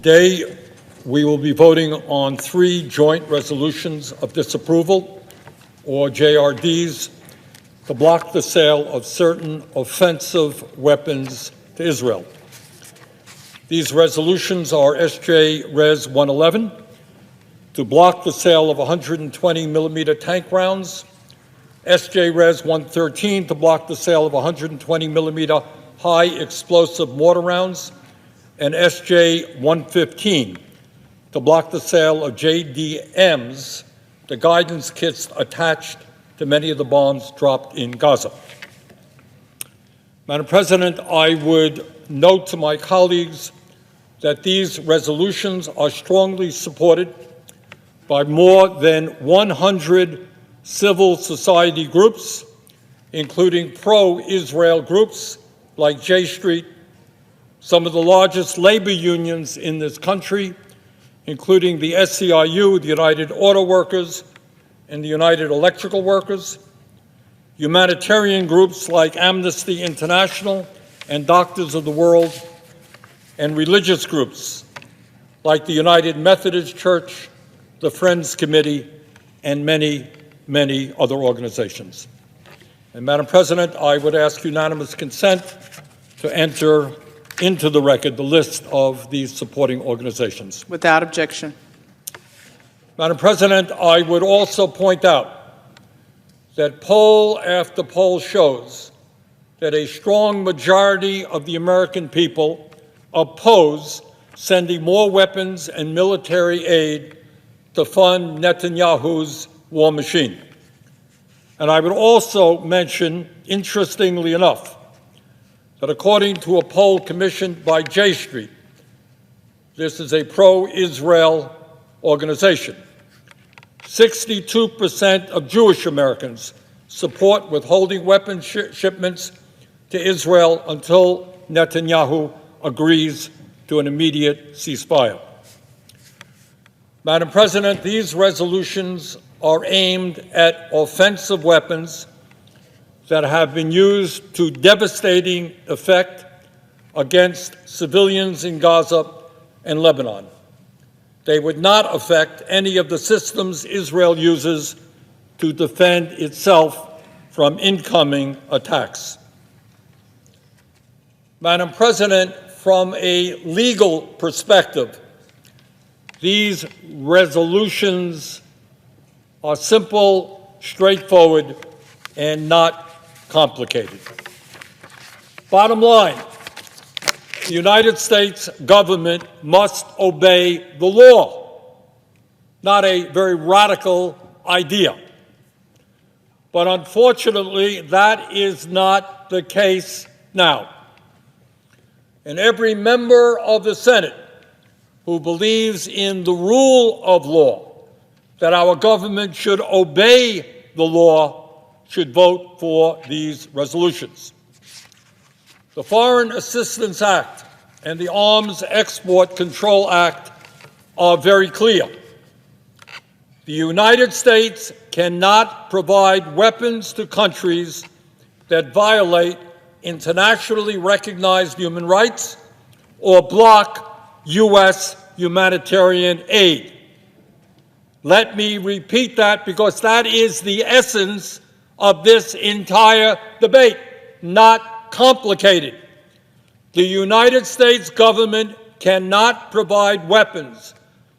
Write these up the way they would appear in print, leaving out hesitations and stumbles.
Today, we will be voting on 3 joint resolutions of disapproval, or JRDs, to block the sale of certain offensive weapons to Israel. These resolutions are SJ Res 111, to block the sale of 120-millimeter tank rounds, SJ Res 113, to block the sale of 120-millimeter high-explosive mortar rounds, and SJ 115, to block the sale of JDMs, the guidance kits attached to many of the bombs dropped in Gaza. Madam President, I would note to my colleagues that these resolutions are strongly supported by more than 100 civil society groups, including pro-Israel groups like J Street, some of the largest labor unions in this country, including the SEIU, the United Auto Workers, and the United Electrical Workers, humanitarian groups like Amnesty International and Doctors of the World, and religious groups like the United Methodist Church, the Friends Committee, and many, many other organizations. And Madam President, I would ask unanimous consent to enter into the record the list of these supporting organizations. Without objection. Madam President, I would also point out that poll after poll shows that a strong majority of the American people oppose sending more weapons and military aid to fund Netanyahu's war machine. And I would also mention, interestingly enough, that according to a poll commissioned by J Street, this is a pro-Israel organization, 62% of Jewish Americans support withholding weapons shipments to Israel until Netanyahu agrees to an immediate ceasefire. Madam President, these resolutions are aimed at offensive weapons that have been used to devastating effect against civilians in Gaza and Lebanon. They would not affect any of the systems Israel uses to defend itself from incoming attacks. Madam President, from a legal perspective, these resolutions are simple, straightforward, and not complicated. Bottom line, the United States government must obey the law. Not a very radical idea. But unfortunately, that is not the case now. And every member of the Senate who believes in the rule of law, that our government should obey the law, should vote for these resolutions. The Foreign Assistance Act and the Arms Export Control Act are very clear. The United States cannot provide weapons to countries that violate internationally recognized human rights or block U.S. humanitarian aid. Let me repeat that, because that is the essence of this entire debate, not complicated. The United States government cannot provide weapons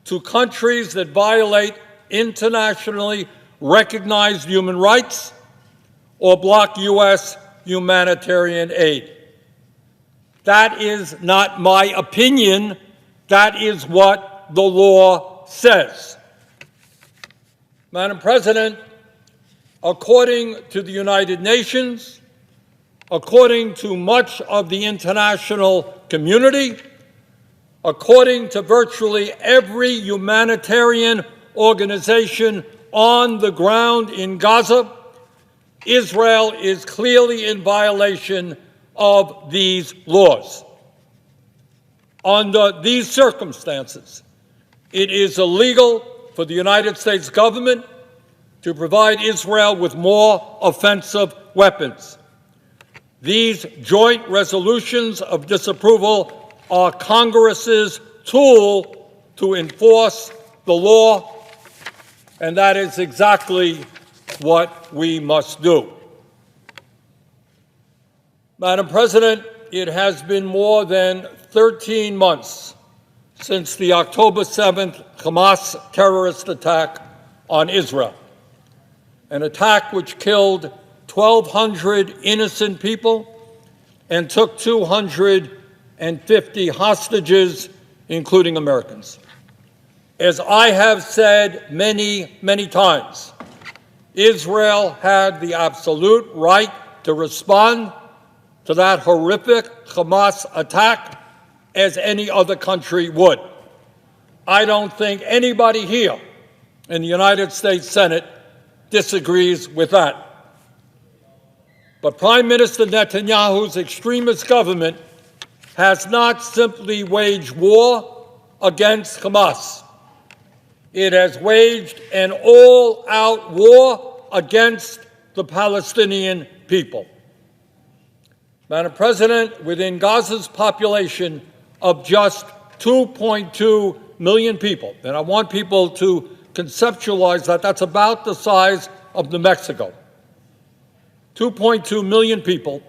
to countries that violate internationally recognized human rights or block U.S. humanitarian aid. That is not my opinion. That is what the law says. Madam President, according to the United Nations, according to much of the international community, according to virtually every humanitarian organization on the ground in Gaza, Israel is clearly in violation of these laws. Under these circumstances, it is illegal for the United States government to provide Israel with more offensive weapons. These joint resolutions of disapproval are Congress's tool to enforce the law, and that is exactly what we must do. Madam President, it has been more than 13 months since the October 7th Hamas terrorist attack on Israel, an attack which killed 1,200 innocent people and took 250 hostages, including Americans. As I have said many, many times, Israel had the absolute right to respond to that horrific Hamas attack as any other country would. I don't think anybody here in the United States Senate disagrees with that. But Prime Minister Netanyahu's extremist government has not simply waged war against Hamas. It has waged an all-out war against the Palestinian people. Madam President, within Gaza's population of just 2.2 million people, and I want people to conceptualize that, that's about the size of New Mexico. 2.2 million people,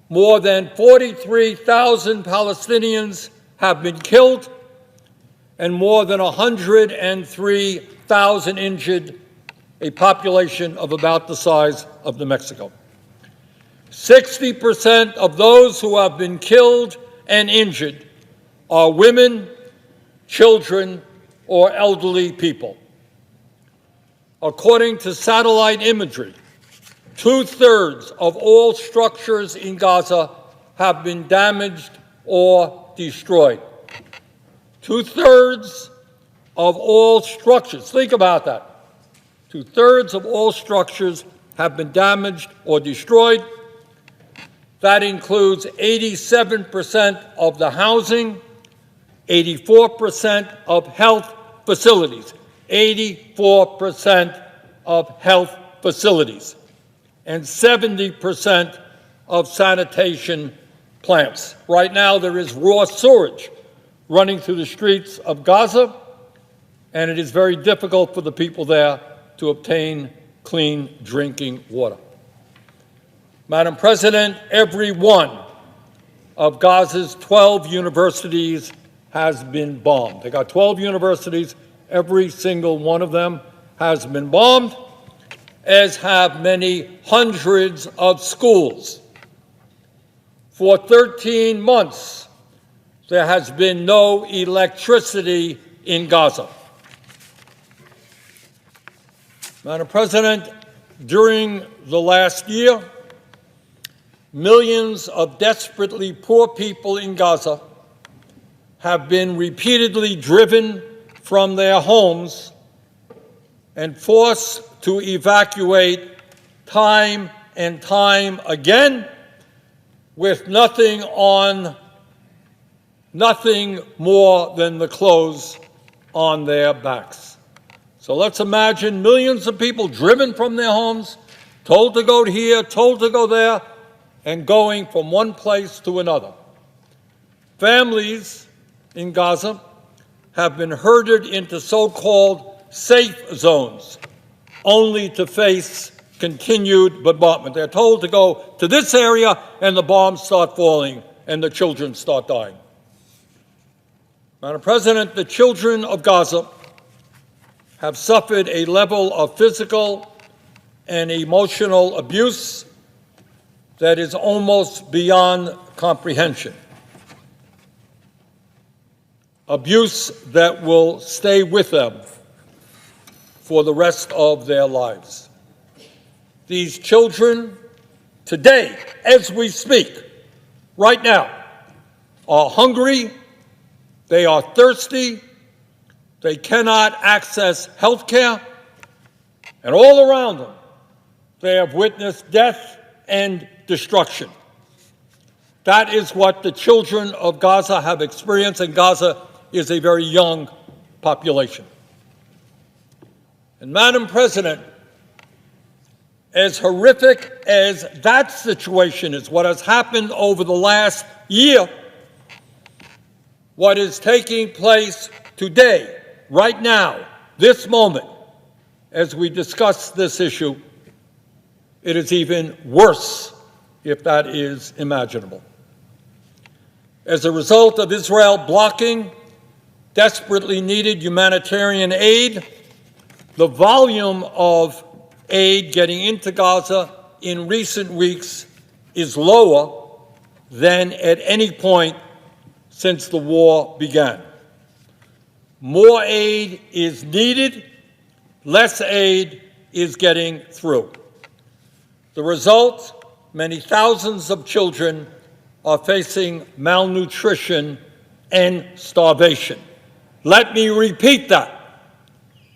more than 43,000 Palestinians have been killed, and more than 103,000 injured, a population of about the size of New Mexico. 60% of those who have been killed and injured are women, children, or elderly people. According to satellite imagery, 2/3 of all structures in Gaza have been damaged or destroyed. 2/3 of all structures, think about that. 2/3 of all structures have been damaged or destroyed. That includes 87% of the housing, 84% of health facilities, 84% of health facilities, and 70% of sanitation plants. Right now, there is raw sewage running through the streets of Gaza, and it is very difficult for the people there to obtain clean drinking water. Madam President, every one of Gaza's 12 universities has been bombed. They got 12 universities. Every single one of them has been bombed, as have many hundreds of schools. For 13 months, there has been no electricity in Gaza. Madam President, during the last year, millions of desperately poor people in Gaza have been repeatedly driven from their homes and forced to evacuate time and time again, with nothing more than the clothes on their backs. So let's imagine millions of people driven from their homes, told to go here, told to go there, and going from one place to another. Families in Gaza have been herded into so-called safe zones, only to face continued bombardment. They're told to go to this area, and the bombs start falling, and the children start dying. Madam President, the children of Gaza have suffered a level of physical and emotional abuse that is almost beyond comprehension. Abuse that will stay with them for the rest of their lives. These children, today, as we speak, right now, are hungry, they are thirsty, they cannot access health care, and all around them, they have witnessed death and destruction. That is what the children of Gaza have experienced, and Gaza is a very young population. And Madam President, as horrific as that situation is, what has happened over the last year, what is taking place today, right now, this moment, as we discuss this issue, it is even worse, if that is imaginable. As a result of Israel blocking desperately needed humanitarian aid, the volume of aid getting into Gaza in recent weeks is lower than at any point since the war began. More aid is needed, less aid is getting through. The result, many thousands of children are facing malnutrition and starvation. Let me repeat that.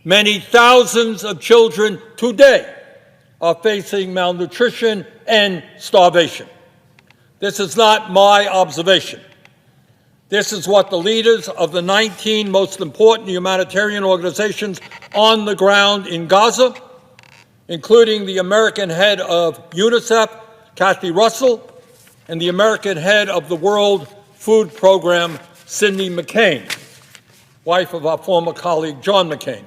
Many thousands of children today are facing malnutrition and starvation. This is not my observation. This is what the leaders of the 19 most important humanitarian organizations on the ground in Gaza, including the American head of UNICEF, Kathy Russell, and the American head of the World Food Program, Cindy McCain, wife of our former colleague John McCain.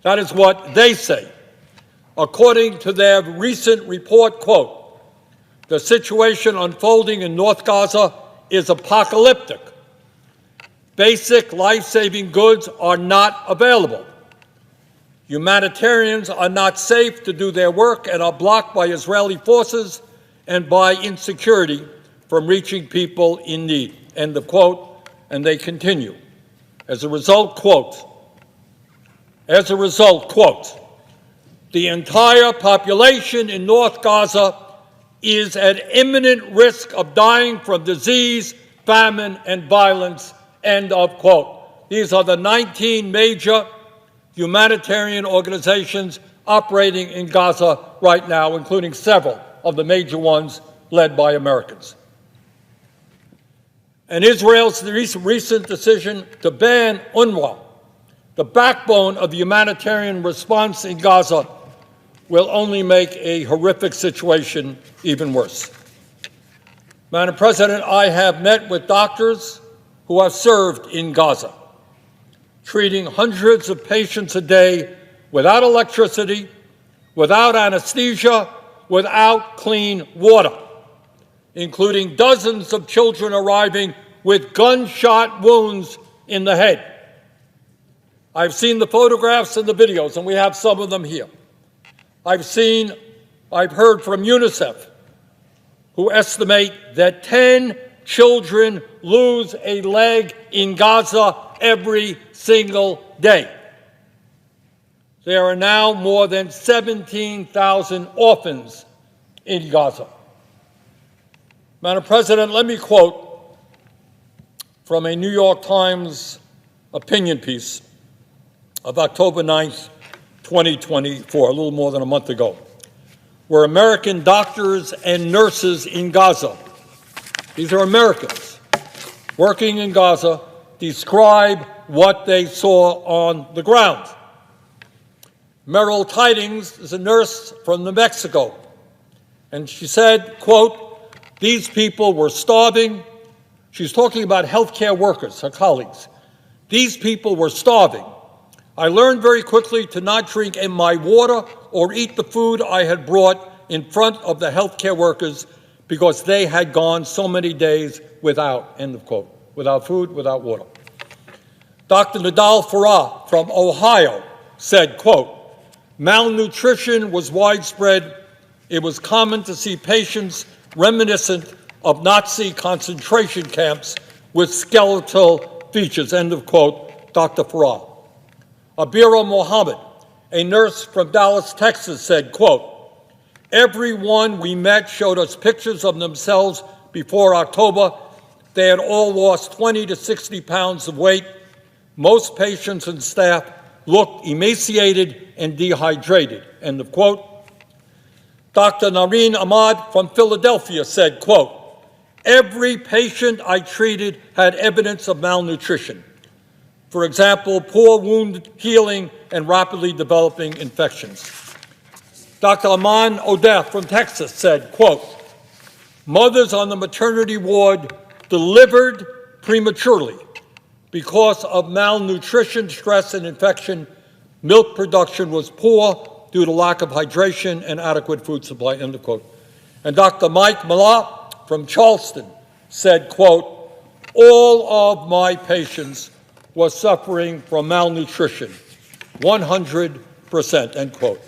That is what they say. According to their recent report, quote, the situation unfolding in North Gaza is apocalyptic. Basic life-saving goods are not available. Humanitarians are not safe to do their work and are blocked by Israeli forces and by insecurity from reaching people in need, end of quote, and they continue. As a result, quote, the entire population in North Gaza is at imminent risk of dying from disease, famine, and violence, end of quote. These are the 19 major humanitarian organizations operating in Gaza right now, including several of the major ones led by Americans. And Israel's recent decision to ban UNRWA, the backbone of the humanitarian response in Gaza, will only make a horrific situation even worse. Madam President, I have met with doctors who have served in Gaza, treating hundreds of patients a day without electricity, without anesthesia, without clean water, including dozens of children arriving with gunshot wounds in the head. I've seen the photographs and the videos, and we have some of them here. I've heard from UNICEF, who estimate that 10 children lose a leg in Gaza every single day. There are now more than 17,000 orphans in Gaza. Madam President, let me quote from a New York Times opinion piece of October 9th, 2024, a little more than a month ago, where American doctors and nurses in Gaza, these are Americans working in Gaza, describe what they saw on the ground. Merrill Tidings is a nurse from New Mexico, and she said, quote, these people were starving. She's talking about healthcare workers, her colleagues. These people were starving. I learned very quickly to not drink in my water or eat the food I had brought in front of the healthcare workers because they had gone so many days without, end of quote, without food, without water. Dr. Nadal Farah from Ohio said, quote, malnutrition was widespread. It was common to see patients reminiscent of Nazi concentration camps with skeletal features, end of quote, Dr. Farah. Abira Mohammed, a nurse from Dallas, Texas, said, quote, everyone we met showed us pictures of themselves before October. They had all lost 20 to 60 pounds of weight. Most patients and staff looked emaciated and dehydrated, end of quote. Dr. Nareen Ahmad from Philadelphia said, quote, every patient I treated had evidence of malnutrition. For example, poor wound healing and rapidly developing infections. Dr. Aman Odeh from Texas said, quote, mothers on the maternity ward delivered prematurely Because of malnutrition, stress, and infection, milk production was poor due to lack of hydration and adequate food supply, end of quote. And Dr. Mike Millar from Charleston said, quote, all of my patients were suffering from malnutrition, 100%, end quote.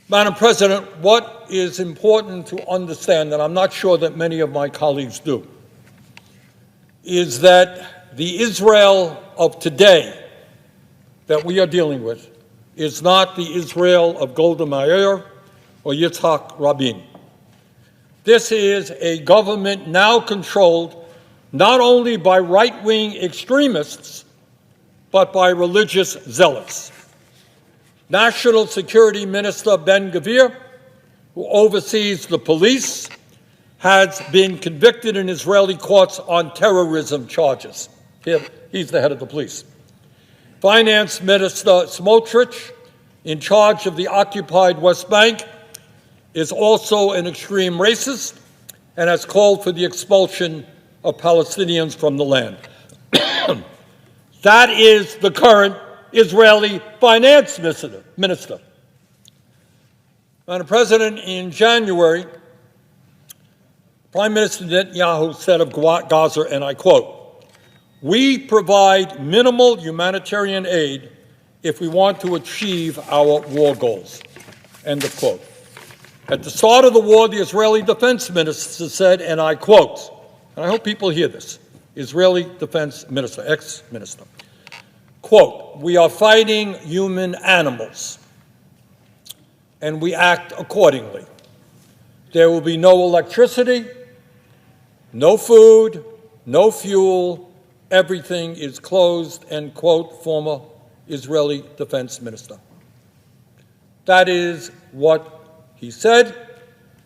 Madam President, what is important to understand, and I'm not sure that many of my colleagues do, is that the Israel of today that we are dealing with is not the Israel of Golda Meir or Yitzhak Rabin. This is a government now controlled not only by right-wing extremists, but by religious zealots. National Security Minister Ben-Gvir, who oversees the police, has been convicted in Israeli courts on terrorism charges. He's the head of the police. Finance Minister Smotrich, in charge of the occupied West Bank, is also an extreme racist and has called for the expulsion of Palestinians from the land. That is the current Israeli finance minister. Madam President, in January, Prime Minister Netanyahu said of Gaza, and I quote, "We provide minimal humanitarian aid if we want to achieve our war goals," end of quote. At the start of the war, the Israeli defense minister said, and I quote, and I hope people hear this, Israeli defense minister, ex-minister, quote, "We are fighting human animals, and we act accordingly. There will be no electricity, no food, no fuel, everything is closed," end quote, former Israeli defense minister. That is what he said,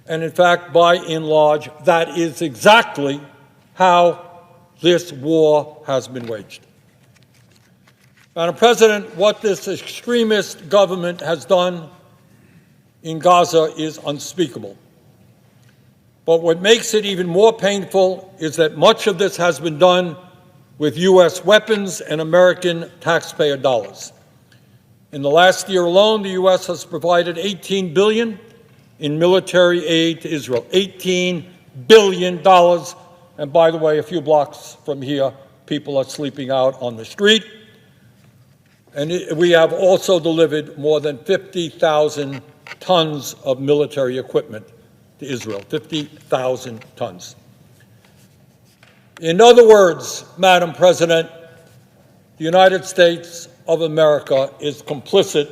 and in fact, by and large, that is exactly how this war has been waged. Madam President, what this extremist government has done in Gaza is unspeakable. But what makes it even more painful is that much of this has been done with U.S. weapons and American taxpayer dollars. In the last year alone, the U.S. has provided $18 billion in military aid to Israel. $18 billion. And by the way, a few blocks from here, people are sleeping out on the street. And we have also delivered more than 50,000 tons of military equipment to Israel, 50,000 tons. In other words, Madam President, the United States of America is complicit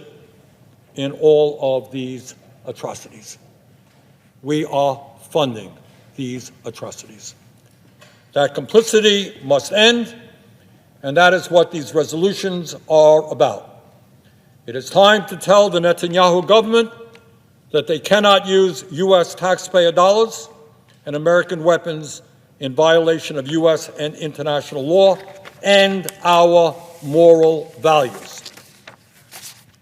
in all of these atrocities. We are funding these atrocities. That complicity must end, and that is what these resolutions are about. It is time to tell the Netanyahu government that they cannot use U.S. taxpayer dollars and American weapons in violation of U.S. and international law and our moral values.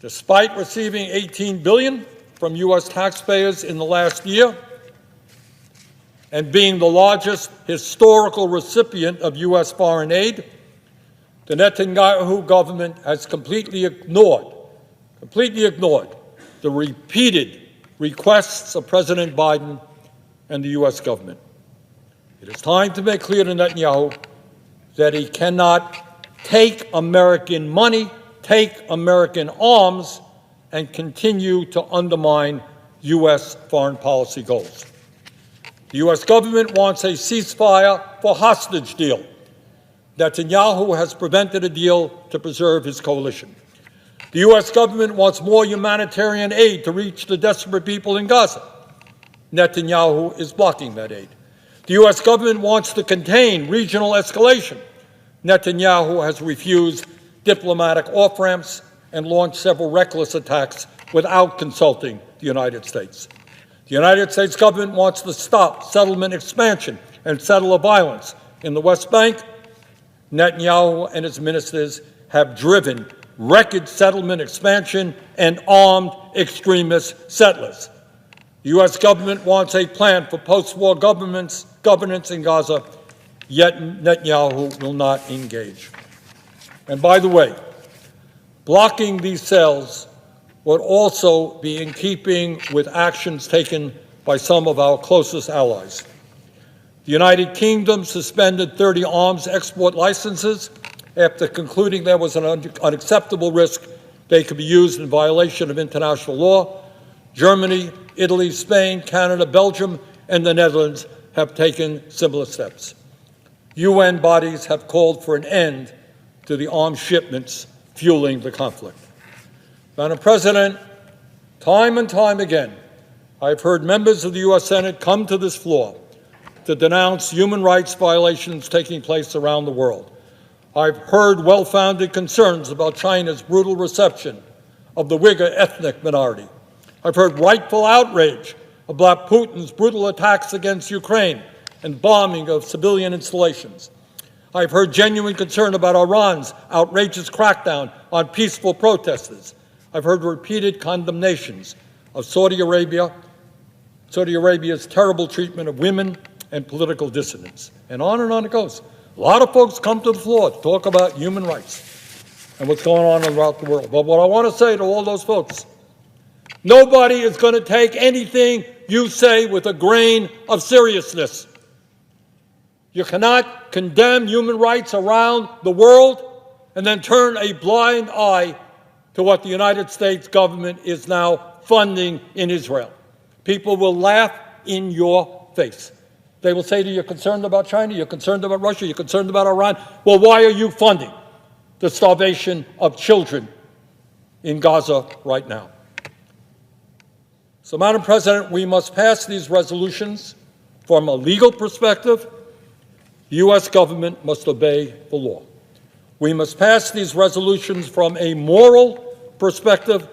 Despite receiving $18 billion from U.S. taxpayers in the last year and being the largest historical recipient of U.S. foreign aid, the Netanyahu government has completely ignored the repeated requests of President Biden and the U.S. government. It is time to make clear to Netanyahu that he cannot take American money, take American arms, and continue to undermine U.S. foreign policy goals. The U.S. government wants a ceasefire for hostage deal. Netanyahu has prevented a deal to preserve his coalition. The U.S. government wants more humanitarian aid to reach the desperate people in Gaza. Netanyahu is blocking that aid. The U.S. government wants to contain regional escalation. Netanyahu has refused diplomatic off-ramps and launched several reckless attacks without consulting the United States. The United States government wants to stop settlement expansion and settle violence in the West Bank. Netanyahu and his ministers have driven record settlement expansion and armed extremist settlers. The U.S. government wants a plan for post-war governance in Gaza yet Netanyahu will not engage. And by the way, blocking these sales would also be in keeping with actions taken by some of our closest allies. The United Kingdom suspended 30 arms export licenses after concluding there was an unacceptable risk they could be used in violation of international law. Germany, Italy, Spain, Canada, Belgium, and the Netherlands have taken similar steps. UN bodies have called for an end to the arms shipments fueling the conflict. Madam President, time and time again, I've heard members of the U.S. Senate come to this floor to denounce human rights violations taking place around the world. I've heard well-founded concerns about China's brutal reception of the Uyghur ethnic minority. I've heard rightful outrage about Putin's brutal attacks against Ukraine and bombing of civilian installations. I've heard genuine concern about Iran's outrageous crackdown on peaceful protesters. I've heard repeated condemnations of Saudi Arabia's terrible treatment of women and political dissidents. And on it goes. A lot of folks come to the floor to talk about human rights and what's going on throughout the world. But what I want to say to all those folks, nobody is going to take anything you say with a grain of seriousness. You cannot condemn human rights around the world and then turn a blind eye to what the United States government is now funding in Israel. People will laugh in your face. They will say to you, you're concerned about China, you're concerned about Russia, you're concerned about Iran. Well, why are you funding the starvation of children in Gaza right now? So, Madam President, we must pass these resolutions from a legal perspective. The U.S. government must obey the law. We must pass these resolutions from a moral perspective.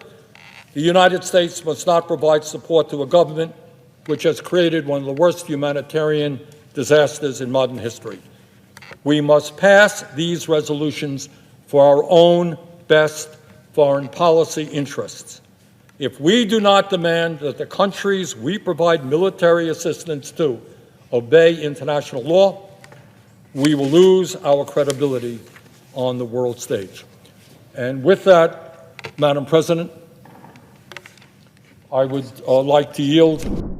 The United States must not provide support to a government which has created one of the worst humanitarian disasters in modern history. We must pass these resolutions for our own best foreign policy interests. If we do not demand that the countries we provide military assistance to obey international law, we will lose our credibility on the world stage. And with that, Madam President, I would like to yield.